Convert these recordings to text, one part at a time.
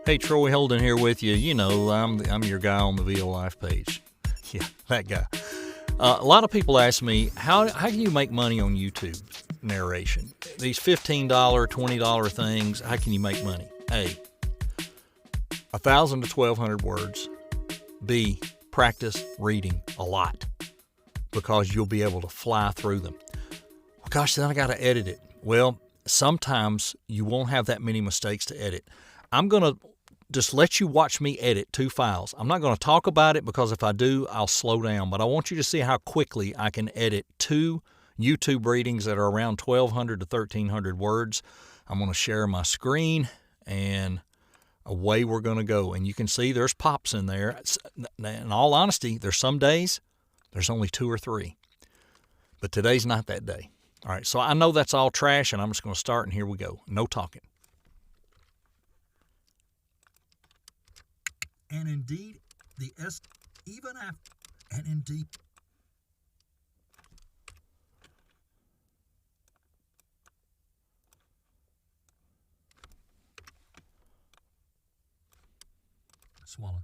Hey, Troy Holden here with you. You know, I'm your guy on the VO Life page. Yeah, that guy. A lot of people ask me, how can you make money on YouTube narration? These $15, $20 things, how can you make money? A, 1,000 to 1,200 words. B, practice reading a lot because you'll be able to fly through them. Well, gosh, then I got to edit it. Well, sometimes you won't have that many mistakes to edit. I'm going to just let you watch me edit 2 files. I'm not going to talk about it because if I do, I'll slow down. But I want you to see how quickly I can edit 2 YouTube readings that are around 1,200 to 1,300 words. I'm going to share my screen, and away we're going to go. And you can see there's pops in there. In all honesty, there's some days there's only 2 or 3. But today's not that day. All right, so I know that's all trash, and I'm just going to start, and here we go. No talking. And indeed, the S, even after, and indeed, swallow.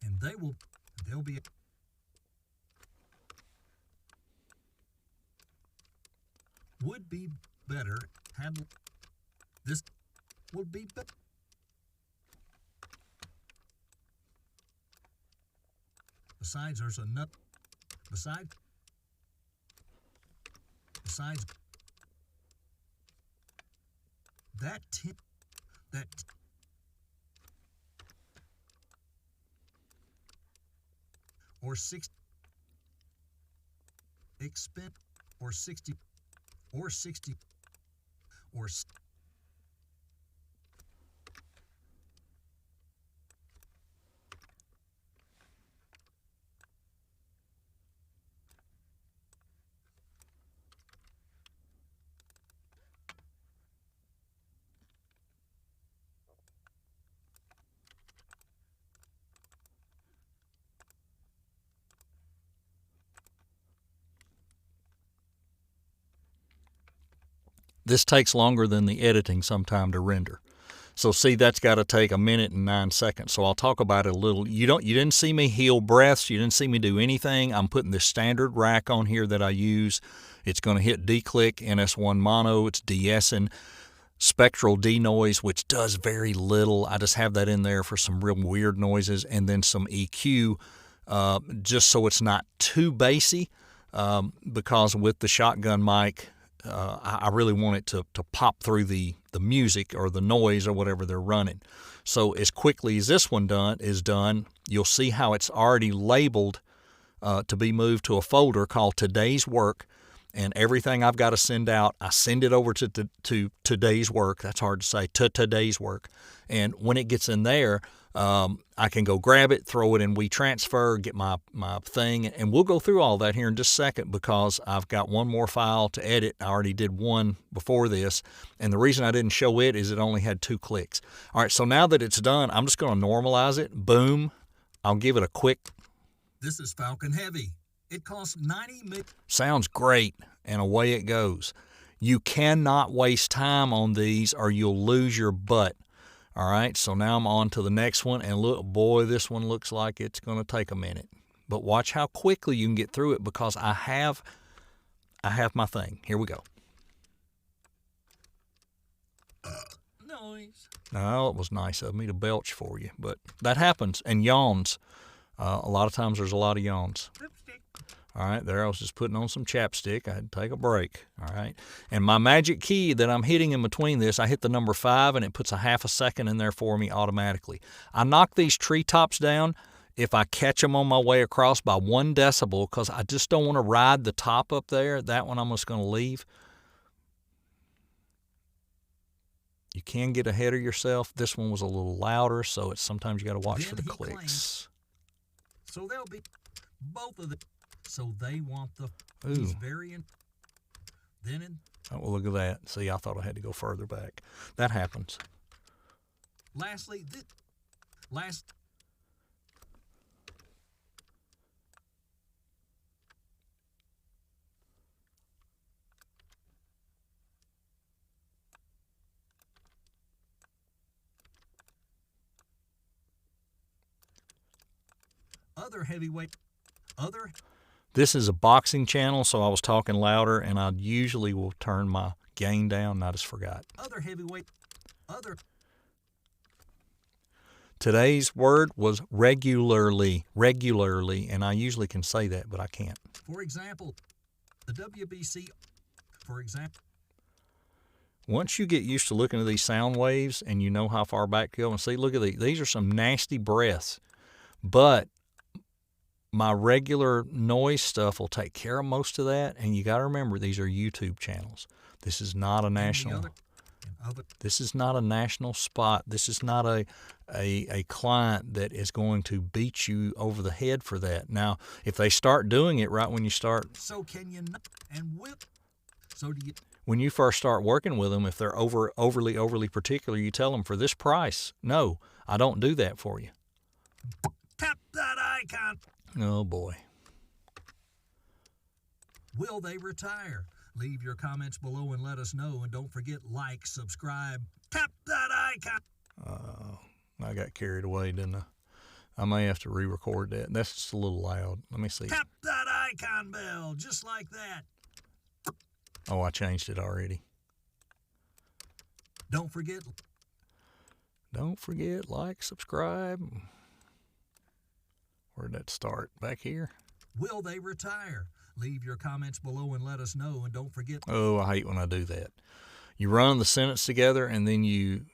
And they'll be. Would be better had this would be better. Besides, there's a nut. Besides, that tip, that or 60 expend or 60 or 60 or This takes longer than the editing sometime to render. So see, that's got to take 1 minute and 9 seconds. So I'll talk about it a little. You didn't see me heal breaths. You didn't see me do anything. I'm putting this standard rack on here that I use. It's going to hit D-Click, NS1 mono. It's de-essing. Spectral denoise, which does very little. I just have that in there for some real weird noises, and then some EQ, just so it's not too bassy, because with the shotgun mic, I really want it to pop through the music or the noise or whatever they're running. So as quickly as this one is done, you'll see how it's already labeled to be moved to a folder called Today's Work. And everything I've got to send out, I send it over to Today's Work. That's hard to say, to Today's Work. And when it gets in there, I can go grab it, throw it in WeTransfer, get my thing, and we'll go through all that here in just a second because I've got one more file to edit. I already did one before this, and the reason I didn't show it is it only had 2 clicks. All right, so now that it's done, I'm just going to normalize it. Boom. I'll give it a quick. This is Falcon Heavy. It costs $90 Sounds great, and away it goes. You cannot waste time on these or you'll lose your butt. All right, so now I'm on to the next one, and look, boy, this one looks like it's going to take a minute. But watch how quickly you can get through it because I have my thing. Here we go. noise. No, it was nice of me to belch for you, but that happens. And yawns. A lot of times there's a lot of yawns. Lipstick. All right, there I was just putting on some chapstick. I had to take a break. All right, and my magic key that I'm hitting in between this, I hit the number 5, and it puts a half a second in there for me automatically. I knock these treetops down if I catch them on my way across by 1 decibel because I just don't want to ride the top up there. That one I'm just going to leave. You can get ahead of yourself. This one was a little louder, so it's sometimes you got to watch Then for the he clicks. claims- So there'll be both of them. So they want the Ooh. he's very in. Then in Oh, well, look at that. See, I thought I had to go further back. That happens. lastly this last Other heavyweight. Other. This is a boxing channel, so I was talking louder, and I usually will turn my gain down, and I just forgot. Other heavyweight. Other. Today's word was regularly, and I usually can say that, but I can't. For example, the WBC. For example. Once you get used to looking at these sound waves and you know how far back to go, and see, look at these. These are some nasty breaths, but my regular noise stuff will take care of most of that. And you got to remember, these are YouTube channels. This is not a national. This is not a national spot. This is not a client that is going to beat you over the head for that. Now, if they start doing it right when you start. So can you not and will. So do you. When you first start working with them, if they're overly particular, you tell them for this price. No, I don't do that for you. Tap that icon. Oh boy. Will they retire? Leave your comments below and let us know. And don't forget, like, subscribe, tap that icon. I got carried away, didn't I? I may have to re-record that. That's just a little loud. Let me see. Tap that icon bell, just like that. Oh, I changed it already. Don't forget, like, subscribe. Where'd that start? Back here? Will they retire? Leave your comments below and let us know. And don't forget. Oh, I hate when I do that. You run the sentence together and then you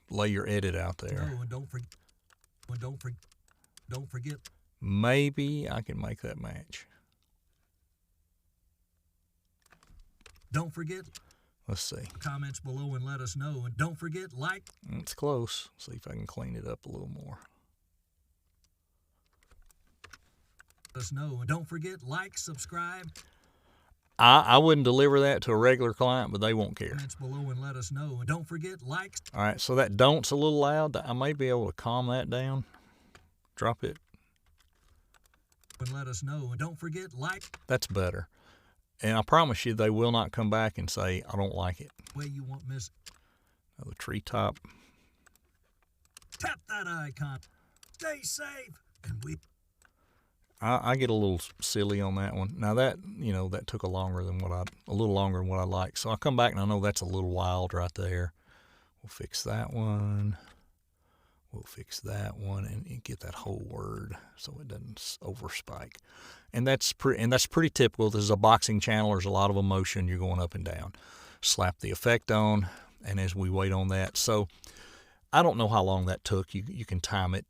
lay your edit out there. No, and don't forget. Maybe I can make that match. Don't forget. Let's see. Comments below and let us know. And don't forget, like. It's close. See if I can clean it up a little more. Let us know. And don't forget, like, subscribe. I wouldn't deliver that to a regular client, but they won't care. Comments below and let us know. And don't forget, like. All right, so that don't's a little loud. I may be able to calm that down. Drop it. And let us know. And don't forget, like. That's better. And I promise you, they will not come back and say, I don't like it. Way you won't miss. The treetop. Tap that icon. Stay safe. And we. I get a little silly on that one. Now that, that took a little longer than what I like. So I come back and I know that's a little wild right there. We'll fix that one. We'll fix that one and get that whole word so it doesn't overspike. And that's pretty typical. This is a boxing channel. There's a lot of emotion. You're going up and down. Slap the effect on, and as we wait on that. So I don't know how long that took. You can time it.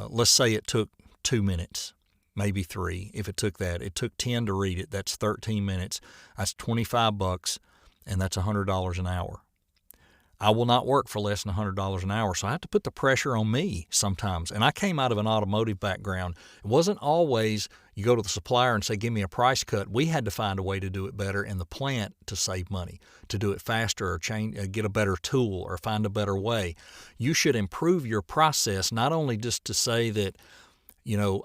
Let's say it took 2 minutes. Maybe 3. If it took 10 to read it. That's 13 minutes. That's $25, and that's $100 an hour. I will not work for less than $100 an hour, so I have to put the pressure on me sometimes. And I came out of an automotive background. It wasn't always you go to the supplier and say, give me a price cut. We had to find a way to do it better in the plant to save money, to do it faster or get a better tool or find a better way. You should improve your process, not only just to say that,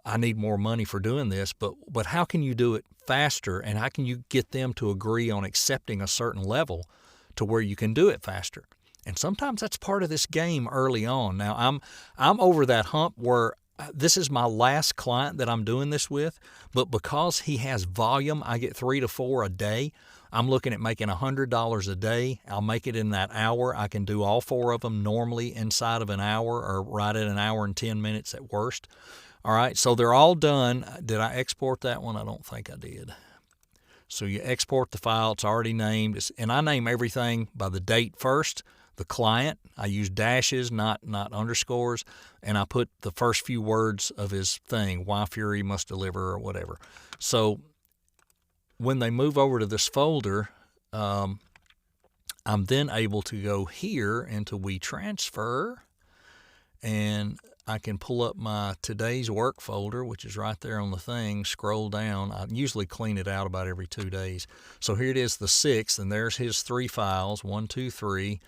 I need more money for doing this, but how can you do it faster, and how can you get them to agree on accepting a certain level to where you can do it faster? And sometimes that's part of this game early on. Now, I'm over that hump where this is my last client that I'm doing this with, but because he has volume, I get 3 to 4 a day. I'm looking at making $100 a day. I'll make it in that hour. I can do all 4 of them normally inside of an hour or right at an hour and 10 minutes at worst. All right, so they're all done. Did I export that one? I don't think I did. So you export the file. It's already named. And I name everything by the date first, the client. I use dashes, not underscores. And I put the first few words of his thing, why Fury must deliver or whatever. So when they move over to this folder, I'm then able to go here into WeTransfer, and I can pull up my today's work folder, which is right there on the thing, scroll down. I usually clean it out about every 2 days. So here it is, the 6th, and there's his 3 files, 1, 2, 3.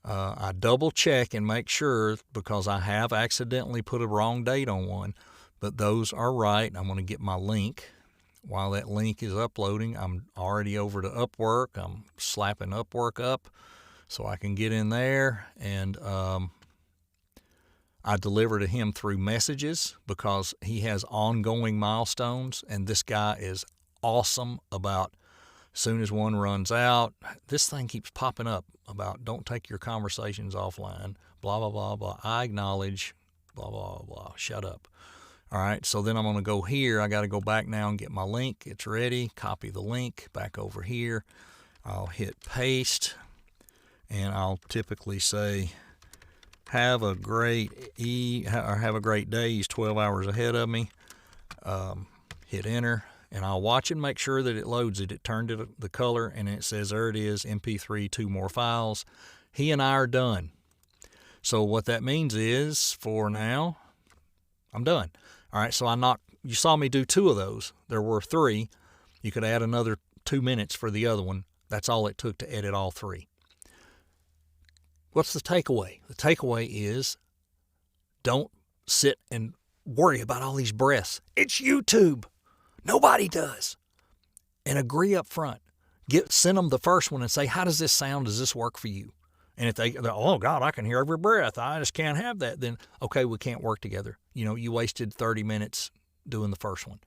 I double check and make sure, because I have accidentally put a wrong date on one, but those are right. I'm going to get my link. While that link is uploading, I'm already over to Upwork. I'm slapping Upwork up so I can get in there, and I deliver to him through messages because he has ongoing milestones, and this guy is awesome about as soon as one runs out, this thing keeps popping up about don't take your conversations offline, blah, blah, blah, blah. I acknowledge, blah, blah, blah. Shut up. All right, so then I'm going to go here. I got to go back now and get my link. It's ready. Copy the link back over here. I'll hit paste, and I'll typically say, have a great have a great day. He's 12 hours ahead of me. Hit enter, and I'll watch and make sure that it loads it. It turned it the color, and it says there it is, MP3, 2 more files. He and I are done. So what that means is, for now, I'm done. All right, so you saw me do 2 of those. There were 3. You could add another 2 minutes for the other one. That's all it took to edit all 3. What's the takeaway? The takeaway is don't sit and worry about all these breaths. It's YouTube. Nobody does. And agree up front. Send them the first one and say, how does this sound? Does this work for you? And if they're, oh, God, I can hear every breath. I just can't have that. Then, okay, we can't work together. You wasted 30 minutes doing the first one.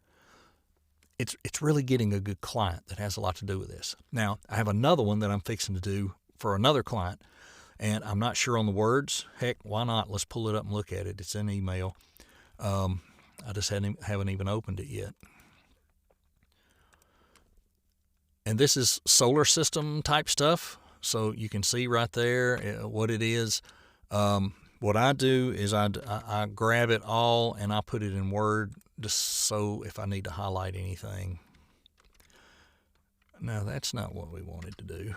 It's really getting a good client that has a lot to do with this. Now, I have another one that I'm fixing to do for another client, and I'm not sure on the words. Heck, why not? Let's pull it up and look at it. It's in email. I just haven't even opened it yet. And this is solar system type stuff. So you can see right there what it is. What I do is I grab it all and I put it in Word just so if I need to highlight anything. No, that's not what we wanted to do.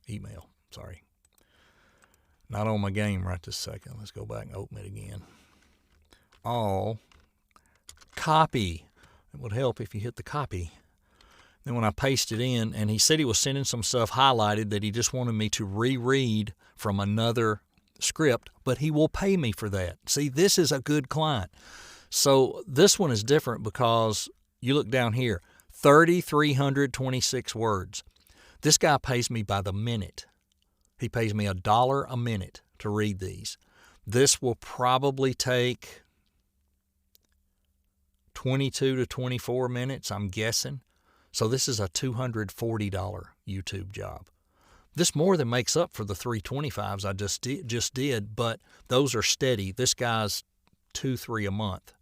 Email, sorry. Not on my game right this second. Let's go back and open it again. All copy. It would help if you hit the copy. Then when I paste it in, and he said he was sending some stuff highlighted that he just wanted me to reread from another script, but he will pay me for that. See, this is a good client. So this one is different because you look down here, 3,326 words. This guy pays me by the minute. He pays me $1 a minute to read these. This will probably take 22 to 24 minutes, I'm guessing. So this is a $240 YouTube job. This more than makes up for the 325s I just did, but those are steady. This guy's 2-3 a month,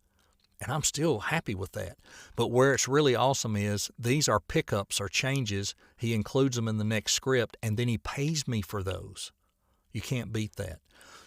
and I'm still happy with that. But where it's really awesome is these are pickups or changes. He includes them in the next script, and then he pays me for those. You can't beat that.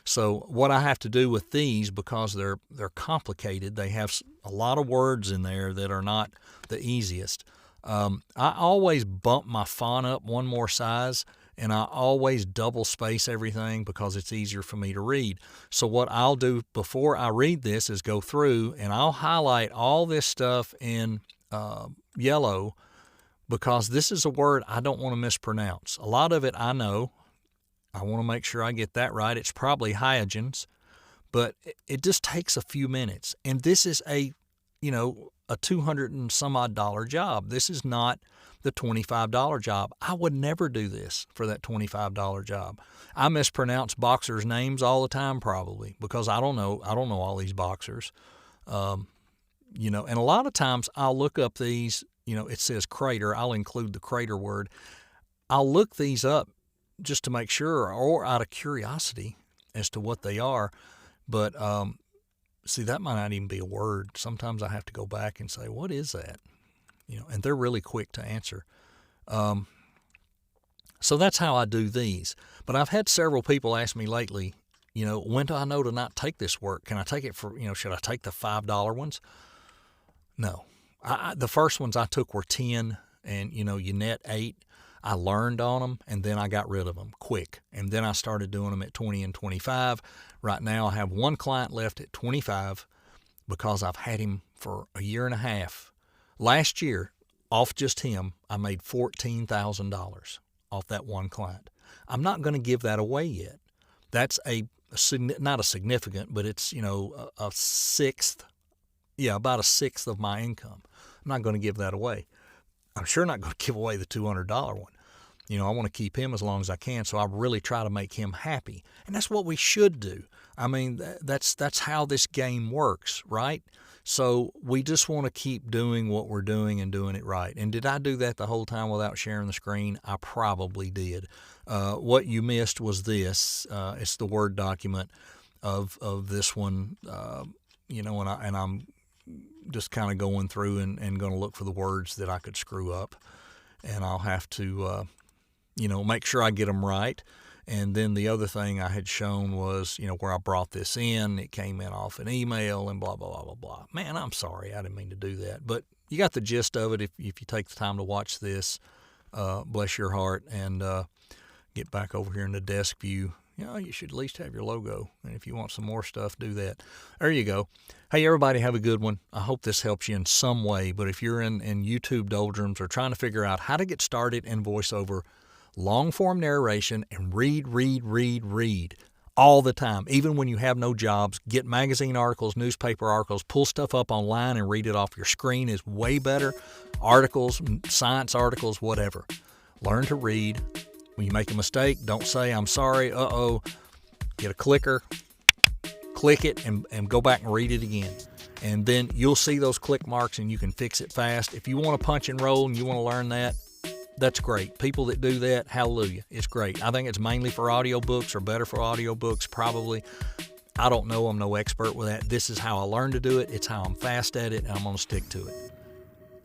So what I have to do with these, because they're complicated, they have a lot of words in there that are not the easiest. I always bump my font up one more size, and I always double space everything because it's easier for me to read. So what I'll do before I read this is go through and I'll highlight all this stuff in yellow because this is a word I don't want to mispronounce. A lot of it I know. I want to make sure I get that right. It's probably hyogens, but it just takes a few minutes. And this is a $200 and some odd job. This is not the $25 job. I would never do this for that $25 job. I mispronounce boxers' names all the time probably because I don't know all these boxers. And a lot of times I'll look up these, it says crater. I'll include the crater word. I'll look these up just to make sure or out of curiosity as to what they are. But see, that might not even be a word. Sometimes I have to go back and say, what is that? And they're really quick to answer. So that's how I do these. But I've had several people ask me lately, when do I know to not take this work? Can I take it for, should I take the $5 ones? No. The first ones I took were 10 and, you net 8. I learned on them, and then I got rid of them quick. And then I started doing them at 20 and 25. Right now I have one client left at 25 because I've had him for a year and a half. Last year, off just him, I made $14,000 off that one client. I'm not going to give that away yet. That's not a significant, but it's, a sixth. Yeah, about a sixth of my income. I'm not going to give that away. I'm sure not going to give away the $200 one. I want to keep him as long as I can, so I really try to make him happy. And that's what we should do. I mean, that's how this game works, right? So we just want to keep doing what we're doing and doing it right. And did I do that the whole time without sharing the screen? I probably did. What you missed was this. It's the Word document of this one, and I'm just kind of going through and going to look for the words that I could screw up. And I'll have to, make sure I get them right. And then the other thing I had shown was, where I brought this in. It came in off an email and blah, blah, blah, blah, blah. Man, I'm sorry. I didn't mean to do that. But you got the gist of it if you take the time to watch this. Bless your heart. And get back over here in the desk view. You should at least have your logo. And if you want some more stuff, do that. There you go. Hey, everybody, have a good one. I hope this helps you in some way. But if you're in YouTube doldrums or trying to figure out how to get started in voiceover, long-form narration, and read all the time. Even when you have no jobs, get magazine articles, newspaper articles, pull stuff up online and read it off your screen is way better. Articles, science articles, whatever. Learn to read. When you make a mistake, don't say, I'm sorry, Get a clicker, click it, and go back and read it again. And then you'll see those click marks and you can fix it fast. If you want to punch and roll and you want to learn that, that's great. People that do that, hallelujah. It's great. I think it's mainly for audiobooks or better for audiobooks, probably. I don't know. I'm no expert with that. This is how I learned to do it. It's how I'm fast at it, and I'm going to stick to it.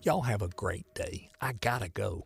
Y'all have a great day. I gotta go.